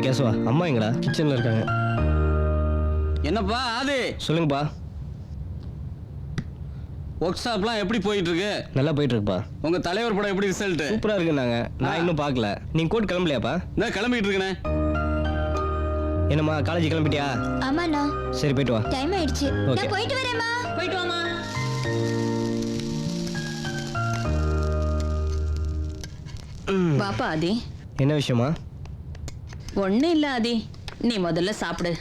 கேசவா, அம்மா எங்கடா? கிச்சனில் இருக்காங்க. என்னப்பா ஆதி? சொல்லுங்கப்பா. ஒர்க் ஷாப்லாம் எப்படி போயிட்டு இருக்கு? நல்லா போயிட்டு இருக்குப்பா. உங்க தலைவர் படம் எப்படி ரிசல்ட்? சூப்பரா இருக்குன்னாங்க. நான் இன்னும் பார்க்கல. நீங்க கோட் கிளம்பலையாப்பா? நான் கிளம்பிட்டு இருக்கேனே. என்னம்மா காலேஜ் கிளம்பிட்டியா? ஆமாண்ணா. சரி போயிட்டு வா. டைம் ஆயிடுச்சு. Okay. நான் போயிட்டு வரேம்மா. போயிட்டு வாமா. பாப்பா ஆதி. என்ன விஷயமா? ஒன்றும் இல்லை ஆதி, நீ முதல்ல சாப்பிடு.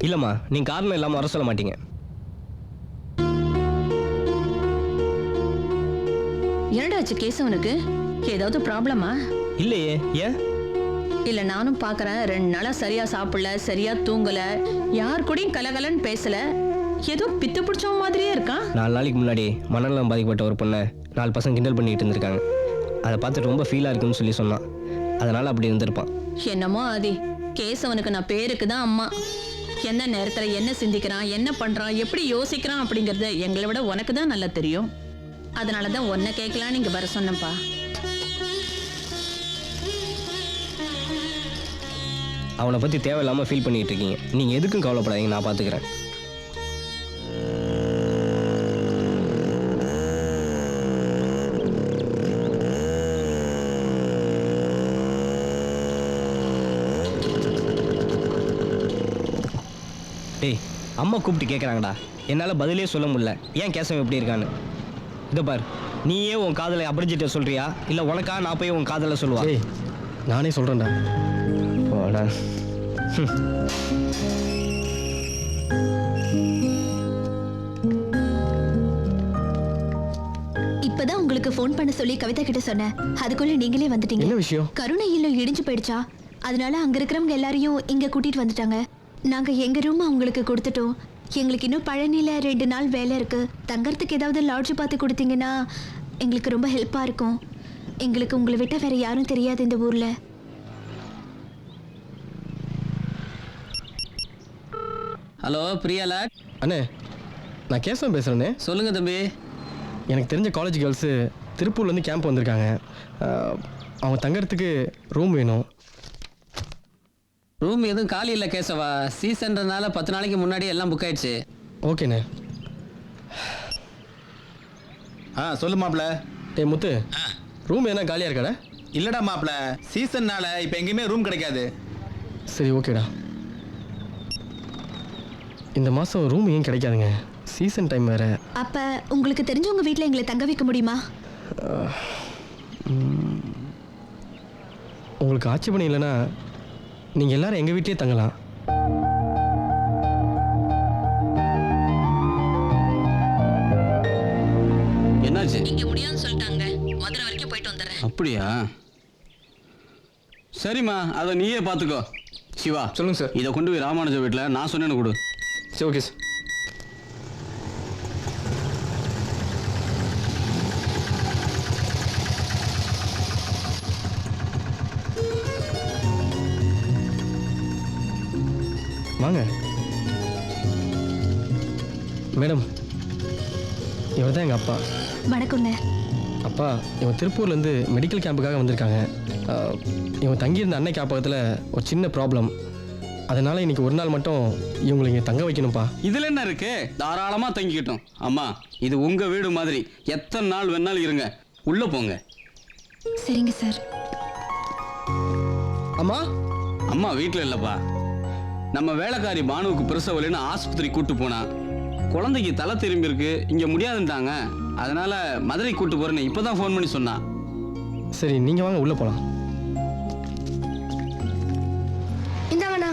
இல்லம்மா, நீங்க காரணம் இல்லாம வர சொல்ல மாட்டீங்க. என்னடா ஆச்சு கேசவனுக்கு? ஏதாவது ப்ராப்ளமா? இல்லையே, ஏன்? இல்லை, நானும் பார்க்குறேன். 2 நாளா சரியா சாப்பிடல, சரியா தூங்கல, யார் கூடயும் கலகலன்னு பேசல, ஏதோ பித்து பிடிச்ச மாதிரியே இருக்கான். 4 நாளைக்கு முன்னாடி மனநலம் பாதிக்கப்பட்ட ஒரு பொண்ணை 4 பசங்க கிண்டல் பண்ணிட்டு இருந்திருக்காங்க. அதை பார்த்து ரொம்ப ஃபீலாக இருக்குன்னு சொல்லி சொன்னான். அதனால அப்படி இருந்திருப்பான். என்னமோ ஆதி, கேசவனுக்கு நான் பேருக்கு தான் அம்மா. என்ன நேரத்தில் என்ன சிந்திக்கிறான், என்ன பண்ணுறான், எப்படி யோசிக்கிறான் அப்படிங்கிறது எங்களை விட உனக்கு தான் நல்லா தெரியும். அதனால தான் உன்னை கேட்கலான்னு இங்கே வர சொன்னேன்ப்பா. அவனை பற்றி தேவையில்லாமல் ஃபீல் பண்ணிட்டு இருக்கீங்க. நீங்கள் எதுக்கும் கவலைப்படாதீங்க, நான் பார்த்துக்கிறேன். டேய், அம்மா கூப்பிட்டு கேட்குறாங்கடா. என்னால் பதிலே சொல்ல முடியல. ஏன் கேசவன் எப்படி இருக்கான்னு. இதை பார், நீயே உன் காதலை அபரிஜிட்ட சொல்றியா, இல்லை உனக்கா நான் போய் உன் காதலை சொல்லுவா? ஏய், நானே சொல்கிறேன்டா. போடா. இப்பதான் உங்களுக்கு ஃபோன் பண்ண சொல்லி கவிதா கிட்ட சொன்னேன். அதுக்குள்ள நீங்களே வந்துட்டீங்க. என்ன விஷயம்? கருணை இல்லம் இடிஞ்சு போயிடுச்சா, அதனால அங்க இருக்கிறவங்க எல்லாரையும் இங்க கூட்டிட்டு வந்துட்டாங்க. நாங்க எங்க ரூம் அவங்களுக்கு கொடுத்துட்டோம். எங்களுக்கு இன்னும் பழனியில 2 நாள் வேலை இருக்கு. தங்கறதுக்கு ஏதாவது லாட்ஜ் பார்த்து கொடுத்தீங்கன்னா எங்களுக்கு ரொம்ப ஹெல்ப்பா இருக்கும். எங்களுக்கு உங்களை விட்ட வேற யாரும் தெரியாது இந்த ஊர்ல. ஹலோ பிரியாலா. அண்ணே, நான் கேசவன் பேசுகிறேண்ணே. சொல்லுங்க தம்பி. எனக்கு தெரிஞ்ச காலேஜ் கேர்ள்ஸு திருப்பூர்லேருந்து கேம்ப் வந்திருக்காங்க. அவங்க தங்கறதுக்கு ரூம் வேணும். ரூம் எதுவும் காலி இல்லை கேசவா. சீசன்றதுனால 10 நாளைக்கு முன்னாடி எல்லாம் புக் ஆயிடுச்சு. ஓகேண்ணே. சொல்லு மாப்பிள்ள. டேய் முத்து, ரூம் எதனா காலியாக இருக்காடா? இல்லடா மாப்பிள்ள, சீசன்னால இப்போ எங்கேயுமே ரூம் கிடைக்காது. சரி ஓகேடா. இந்த மாதம் ரூம் ஏன் கிடைக்காதுங்க? சீசன் டைம் வேறு. அப்ப உங்களுக்கு தெரிஞ்சவங்க வீட்டில் எங்களை தங்க வைக்க முடியுமா? உங்களுக்கு ஆட்சேபணம் இல்லைன்னா நீங்கள் எல்லாரும் எங்கள் வீட்டிலே தங்கலாம். என்னாச்சு? இங்கே முடியாதுன்னு சொல்லிட்டாங்க. மதுரை வரைக்கும் போயிட்டு வந்துடுறேன். அப்படியா? சரிம்மா, அதை நீயே பார்த்துக்கோ. சிவா சொல்லுங்கள் சார். இதை கொண்டு போய் ராமானுஜ வீட்டில் நான் சொன்னேன்னு கொடு. சரி ஓகே சார். வாங்க மேடம், இவர் தான் எங்கள் அப்பா. வணக்கங்க. அப்பா, இவன் திருப்பூர்லேருந்து மெடிக்கல் கேம்புக்காக வந்திருக்காங்க. இவன் தங்கியிருந்த அன்னை காப்பகத்தில் ஒரு சின்ன ப்ராப்ளம். அதனால் இன்னைக்கு ஒரு நாள் மட்டும் இவங்களை இங்கே தங்க வைக்கணும்ப்பா. இதில் என்ன இருக்கு? தாராளமாக தங்கிக்கிட்டோம். அம்மா, இது உங்கள் வீடு மாதிரி. எத்தனை நாள் வேணாலும் இருங்க. உள்ளே போங்க. சரிங்க சார். அம்மா, அம்மா வீட்டில் இல்லைப்பா. நம்ம வேலைக்காரி பானுவுக்கு பிரசவலைன்னு ஆஸ்பத்திரி கூட்டு போனா, குழந்தைக்கு தலை திரும்பி இருக்கு, இங்கே முடியாதுன்ட்டாங்க. அதனால மதுரை கூட்டு போறேன்னு இப்போதான் ஃபோன் பண்ணி சொன்னா. சரி நீங்கள் வாங்க உள்ளே போகலாம். இந்தாங்கண்ணா.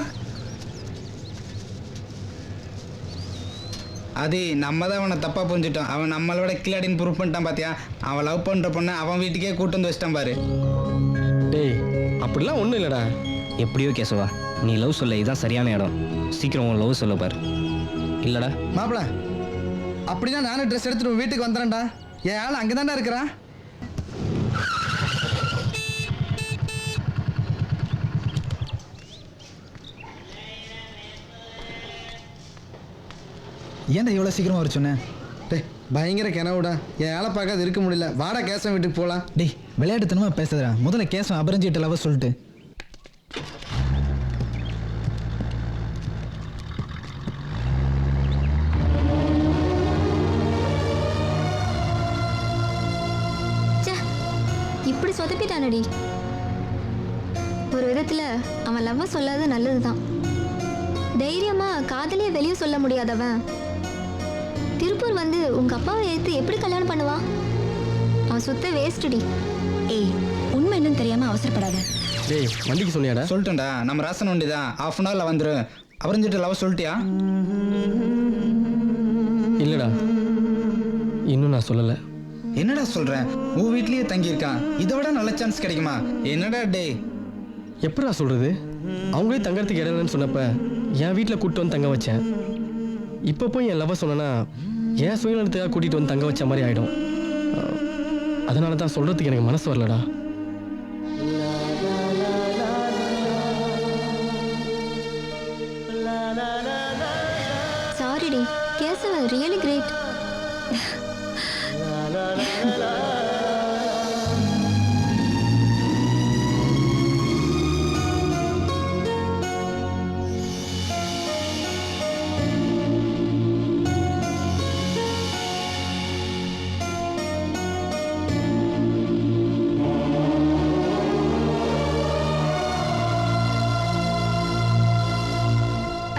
அது நம்ம தான் அவனை தப்பாக புரிஞ்சுட்டோம். அவன் நம்மளோட கில்லாடின்னு ப்ரூவ் பண்ணிட்டான். பார்த்தியா, அவன் லவ் பண்ணுற பொண்ணை அவன் வீட்டுக்கே கூட்டு வந்து வச்சிட்டான் பாரு. டேய், அப்படிலாம் ஒன்றும் இல்லைடா. எப்படியோ கேசவா, நீ லவ் சொல்ல இதுதான் சரியான இடம். சீக்கிரம் உன் லவ் சொல்ல பாரு. இல்லடா மாப்பிள, அப்படின்னா நானும் ட்ரெஸ் எடுத்துட்டு வீட்டுக்கு வந்துடுறேன்டா. என் ஆள் அங்கே தானே இருக்கிறான். ஏன்டா இவ்வளோ சீக்கிரமாக வர சொன்னேன்? டேய் பயங்கர கிணவுடா, என் ஆளை பார்க்காது இருக்க முடியல. வாடா கேசவன் வீட்டுக்கு போகலாம். டேய் விளையாட்டுத்தனமா பேசுறா. முதல்ல கேசவன் அபரஞ்சிட்ட லவ் சொல்லிட்டு. இப்படி சொதப்பிட்டானடி. ஒரு விதத்துல அவன் லவ்வ சொல்லாத நல்லதுதான். தைரியமா காதலிய வெளியே சொல்ல முடியாதவன் திருப்பூர் வந்து உங்க அப்பாவை எடுத்து எப்படி கல்யாணம் பண்ணுவான்? அவன் சுத்த வேஸ்டடி. ஏய் உண்மை என்னன்னு தெரியாம அவசரப்படாத. டேய் வண்டிக்கு சொன்னியாடா? சொல்லிட்டேன்டா, நம்ம ரேஷன் வண்டி தான், ½ அன் ஹவர்ல வந்துடும். அபரஞ்சிட்ட லவ் சொல்லிட்டியா? இல்லைடா, இன்னும் நான் சொல்லலை. என்னடா சொல்றேன், உன் வீட்லயே தங்கியிருக்கான், இதை விட நல்ல சான்ஸ் கிடைக்குமா? என்னடா டே? எப்படிடா சொல்கிறது? அவங்களே தங்கறதுக்கு இடம் இல்லைன்னு சொன்னப்ப என் வீட்டில் கூப்பிட்டு வந்து தங்க வச்சேன். இப்போ போய் என் லவ்வை சொன்னேன்னா என் சுயநலத்துக்காக கூட்டிகிட்டு வந்து தங்க வச்ச மாதிரி ஆகிடும். அதனால தான் சொல்கிறதுக்கு எனக்கு மனசு வரலடா. சாரிடி, கேசவன் ரியலி கிரேட்.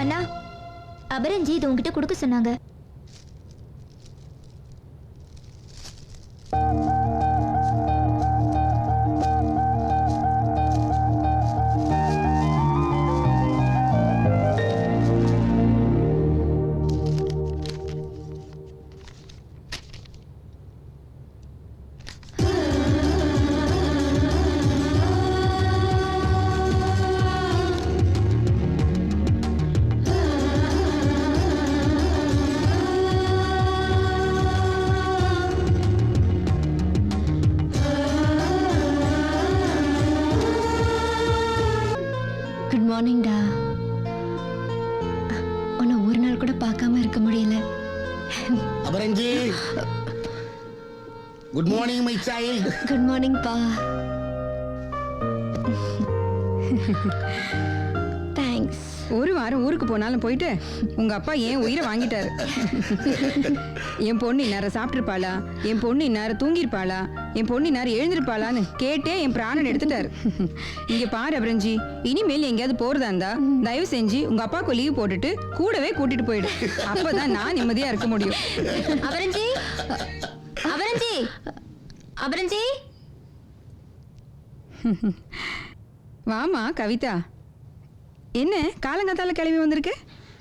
அண்ணா, அபரஞ்சி இது உங்ககிட்ட கொடுக்க சொன்னாங்க. குட் மார்னிங்டா. உன்னை ஒரு நாள் கூட பார்க்காம இருக்க முடியல. Aparanji, good morning my child. Good morning பா. தேங்க்ஸ். ஒரு வாரம் ஊருக்கு போனாலும் போயிட்டு உங்க அப்பா ஏன் உயிரை வாங்கிட்டாரு. என் பொண்ணு இந்நேரம் சாப்பிட்டுருப்பாளா, என் பொண்ணு இந்நேரம் தூங்கிருப்பாளா, என் பொண்ணு இந்நேரம் எழுந்திருப்பாளான்னு கேட்டே என் பிராணன் எடுத்துட்டாரு. இங்க பாரு அபரஞ்சி, இனிமேல் எங்கேயாவது போறதா இருந்தா தயவு செஞ்சு உங்க அப்பாவுக்கு லீவ் போட்டுட்டு கூடவே கூட்டிட்டு போயிடு. அப்பதான் நான் நிம்மதியா இருக்க முடியும். அபரஞ்சி, அபரஞ்சி, அபரஞ்சி. வாமா கவிதா, என்ன காலங்காத்தால கிளம்பி வந்திருக்கு?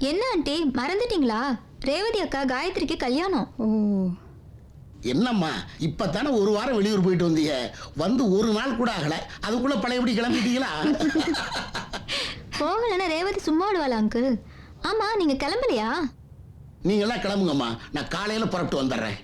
என்ன ஆண்டி மறந்துட்டீங்களா? ரேவதி அக்கா காயத்ரிக்கு கல்யாணம். ஓ, என்னம்மா இப்பதானே ஒரு வாரம் வெளியூர் போயிட்டு வந்தீங்க, வந்து ஒரு நாள் கூட ஆகல, அதுக்குள்ள பழையபடி கிளம்பிட்டீங்களா? போகலன்னா ரேவதி சும்மா விடுவாளா அங்கு? ஆமா, நீங்க கிளம்பலையா? நீங்க எல்லாம் கிளம்புங்கம்மா, நான் காலையில புறப்பட்டு வந்துடுறேன்.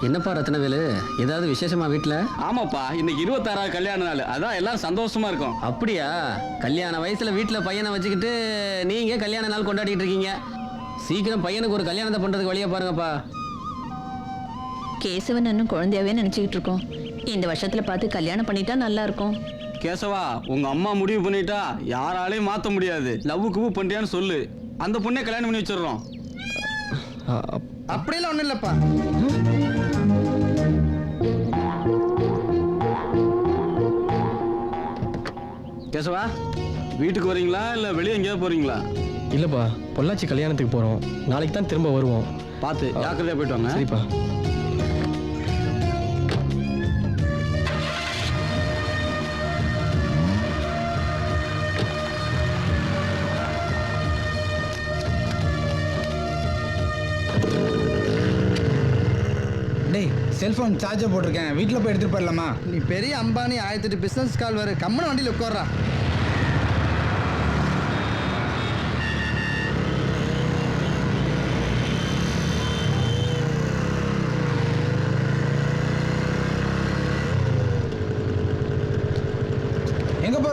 என்னப்பா ரத்னவேலு, ஏதாவது விசேஷமா வீட்டில்? ஆமாப்பா, இன்னைக்கு 26வது கல்யாண நாள், அதான் எல்லாரும் சந்தோஷமா இருக்கும். அப்படியா? கல்யாண வயசுல வீட்டில் பையனை வச்சுக்கிட்டு நீங்க கல்யாண நாள் கொண்டாடிட்டு இருக்கீங்க. சீக்கிரம் பையனுக்கு ஒரு கல்யாணத்தை பண்றதுக்கு வழியா பாருங்கப்பா. கேசவன் இன்னும் குழந்தையாவே நினைச்சுக்கிட்டு இருக்கோம். இந்த வருஷத்துல பார்த்து கல்யாணம் பண்ணிட்டா நல்லா இருக்கும். கேசவா, உங்க அம்மா முடிவு பண்ணிட்டா யாராலையும் மாத்த முடியாது. லவ்வுக்கு பண்றியான்னு சொல்லு, அந்த பொண்ணை கல்யாணம் பண்ணி வச்சிடறோம். அப்படியெல்லாம் ஒன்றும் இல்லைப்பா. கேசவா, வீட்டுக்கு வரீங்களா இல்லை வெளியே எங்கேயாவது போறீங்களா? இல்லைப்பா, பொள்ளாச்சி கல்யாணத்துக்கு போகிறோம். நாளைக்கு தான் திரும்ப வருவோம். பார்த்து ஜாக்கிரதையா போயிட்டு வாங்க. சரிப்பா. டேய் செல்ஃபோன் சார்ஜர் போட்டிருக்கேன், வீட்டில் போய் எடுத்துகிட்டு போயிடலாமா? நீ பெரிய அம்பானி, 1008 பிஸ்னஸ் கால் வர, கம்மன வண்டியில் உட்கார்றா.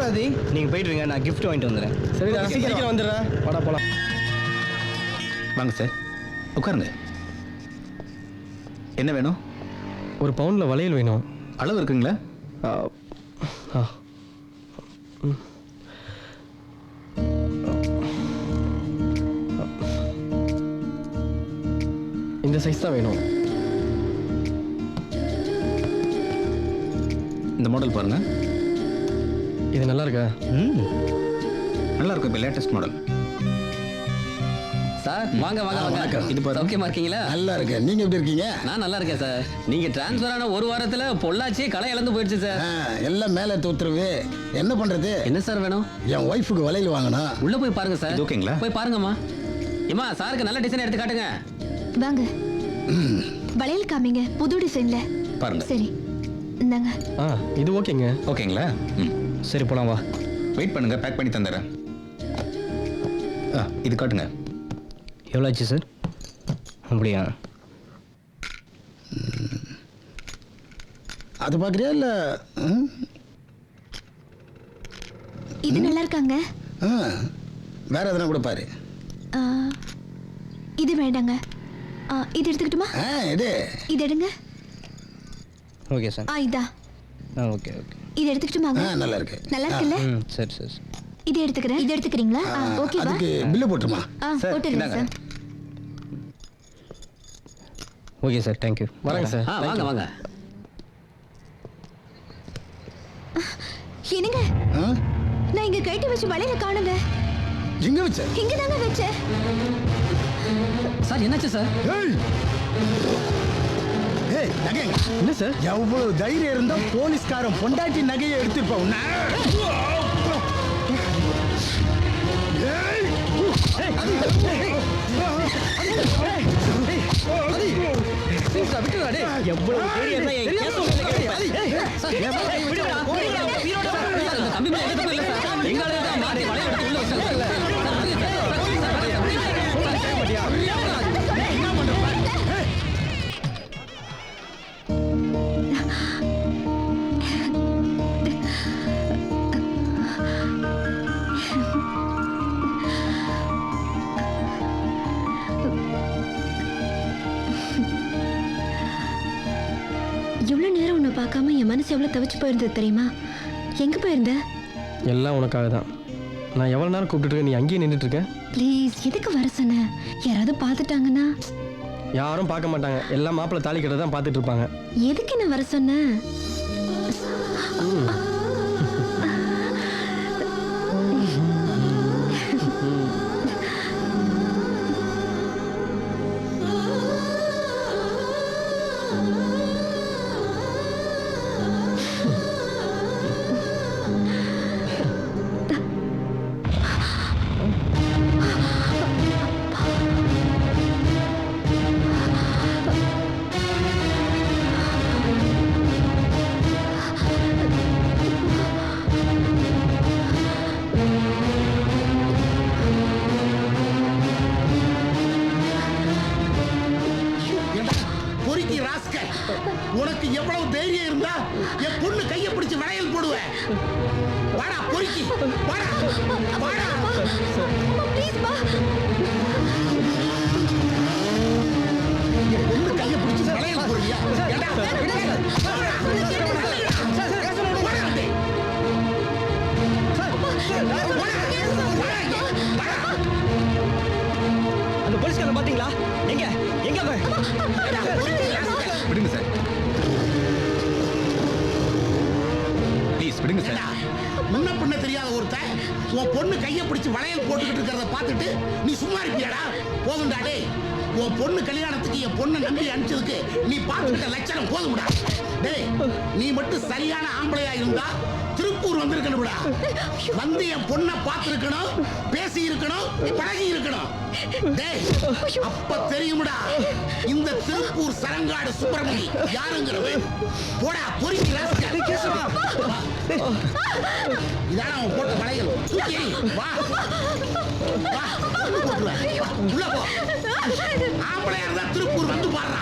ஆதி. நீங்கள் போயிட்டு இருங்க, நான் gift வாங்கிட்டு வந்துடுறேன். சரிடா சீக்கிரம் வந்துடுறேன். வாடா போலாம். வாங்க சார், உட்காருங்க. என்ன வேணும்? ஒரு பவுனில் வளையல் வேணும். அளவு இருக்குங்களா? ஆ, ஆ. ம். இந்த சைஸ் தான் வேணும். இந்த மாடல் பாருங்க. இது நல்லா இருக்கா? நல்லா இருக்கும், இப்போ லேட்டஸ்ட் மாடல். சார் வாங்க வாங்க வாங்க. வணக்கம். இது சௌக்கியமா இருக்கீங்களா? நல்லா இருக்கேன். நீங்க எப்படி இருக்கீங்க? நான் நல்லா இருக்கேன் சார். நீங்க டிரான்ஸ்ஃபர் ஆன ஒரு வாரத்துல பொள்ளாச்சியே களை இழந்து போயிடுச்சு சார். எல்லாம் மேலே உத்தரவு. என்ன பண்றது? என்ன சார் வேணும்? என் ஒய்ஃபுக்கு வளையல் வாங்கணும். உள்ள போய் பாருங்க சார். இது ஓகேங்களா? போய் பாருங்கம்மா. ஏம்மா சாருக்கு நல்ல டிசைன் எடுத்து காட்டுங்க. வாங்க வளையல் காமிங்க, புது டிசைன்ல. பாருங்க. சரி இந்தாங்க. ஆ இது ஓகேங்க. ஓகேங்களா? சரி போலாம் வா. வெயிட் பண்ணுங்க, பேக் பண்ணி தந்துடுறேன். இது காட்டுங்க. எவ்வளோ ஆச்சு சார்? அப்படியா? அது பார்க்குறியா இல்லை? இது நல்லா இருக்காங்க. வேற எதனா கூட பாரு. ஆ, இது வேண்டாங்க. இது எடுத்துக்கிட்டுமா? இது இது எடுங்க. Okay sir. இதா. Okay okay. இது எடுத்துக்கிட்டுமாங்க? நல்லா இருக்கு. நல்லா இருக்குல்ல? சரி சரி. இது எடுத்துக்கிறேன். இது எடுத்துக்கிறீங்களா? ஓகேவா? அதுக்கு பில்லு போட்டுருமா? சார், போட்டுருங்க இந்தாங்க. சார். Okay sir, thank you. வரேங்க சார். வாங்க வாங்க. என்னங்க, நான் இங்க கட்டி வச்சு வளையல காணுங்க. எங்க வச்ச? இங்க தாங்க வச்சேன். சார் என்னாச்சு சார்? ஏய் நகை என்ன சார்? எவ்வளவு தைரியம் இருந்தா போலீஸ்காரன் பொண்டாட்டி நகையை எடுத்துருப்போம். எவ்வளவு தைரியம் இருந்தா என் கேஸ் உள்ள தம்பி மேல எதுவும் இல்ல சார். எங்க ஆளு தான் மாட்டி வளைய எடுத்து உள்ள வச்சாங்க. இவ்வளவு நேரம் உன்னை பார்க்காம என் மனசு எவ்வளவு தவிச்சு போயிருந்தது தெரியுமா? எங்க போயிருந்த? எல்லாம் உனக்காக தான். நான் எவ்வளோ நேரம் கூப்பிட்டுட்டு நீ அங்கேயே நின்றுட்டு இருக்க? ப்ளீஸ், எதுக்கு வர சொன்ன? யாராவது பார்த்துட்டாங்கன்னா? யாரும் பார்க்க மாட்டாங்க. எல்லாம் மாப்பிள்ளை தாலி கட்ட தான் பார்த்துட்டு இருப்பாங்க. எதுக்கு என்ன வர சொன்ன? உனக்கு எவ்வளவு தைரியம் இருந்தா என் பொண்ணு கையை பிடிச்சு வளையல் போடுவேன். வாடா பொறுக்கி, வாடா வாடா. என் பொண்ணு கையை பிடிச்சு வளையல் போடுவியா? அந்த போலீஸ்காரன் பாத்தீங்களா? எங்க எங்க விடுங்க சார், ப்ளீஸ் விடுங்க சார். முன்ன பின்ன தெரியாத ஒருத்தன் உன் பொண்ணு கையை பிடிச்சு வளையல் போட்டுக்கிட்டு இருக்கிறத பார்த்துட்டு நீ சும்மா இருப்பியாடா? போதும்டா டேய். உன் பொண்ணு கல்யாணத்துக்கு என் பொண்ணை நம்பி அனுப்பிச்சதுக்கு நீ பார்த்துக்கிட்ட லட்சணம் போதும்டா. டேய், நீ மட்டும் சரியான ஆம்பளையா இருந்தா திருப்பூர் வந்திருக்கணும்டா. வந்து என் பொண்ணை பார்த்திருக்கணும், பேசி இருக்கணும், பழகி இருக்கணும். டேய், அப்ப தெரியும்டா இந்த திருப்பூர் சரங்காடு சுப்பிரமணி யாருங்கிறது. போடா பொறுக்கி ராஸ்கல். இதான அவன் போட்ட வளையல். தூக்கி எறி. வா வா, உள்ள போ. ஆம்பளையா இருந்தா திருப்பூர் வந்து பாடுறா.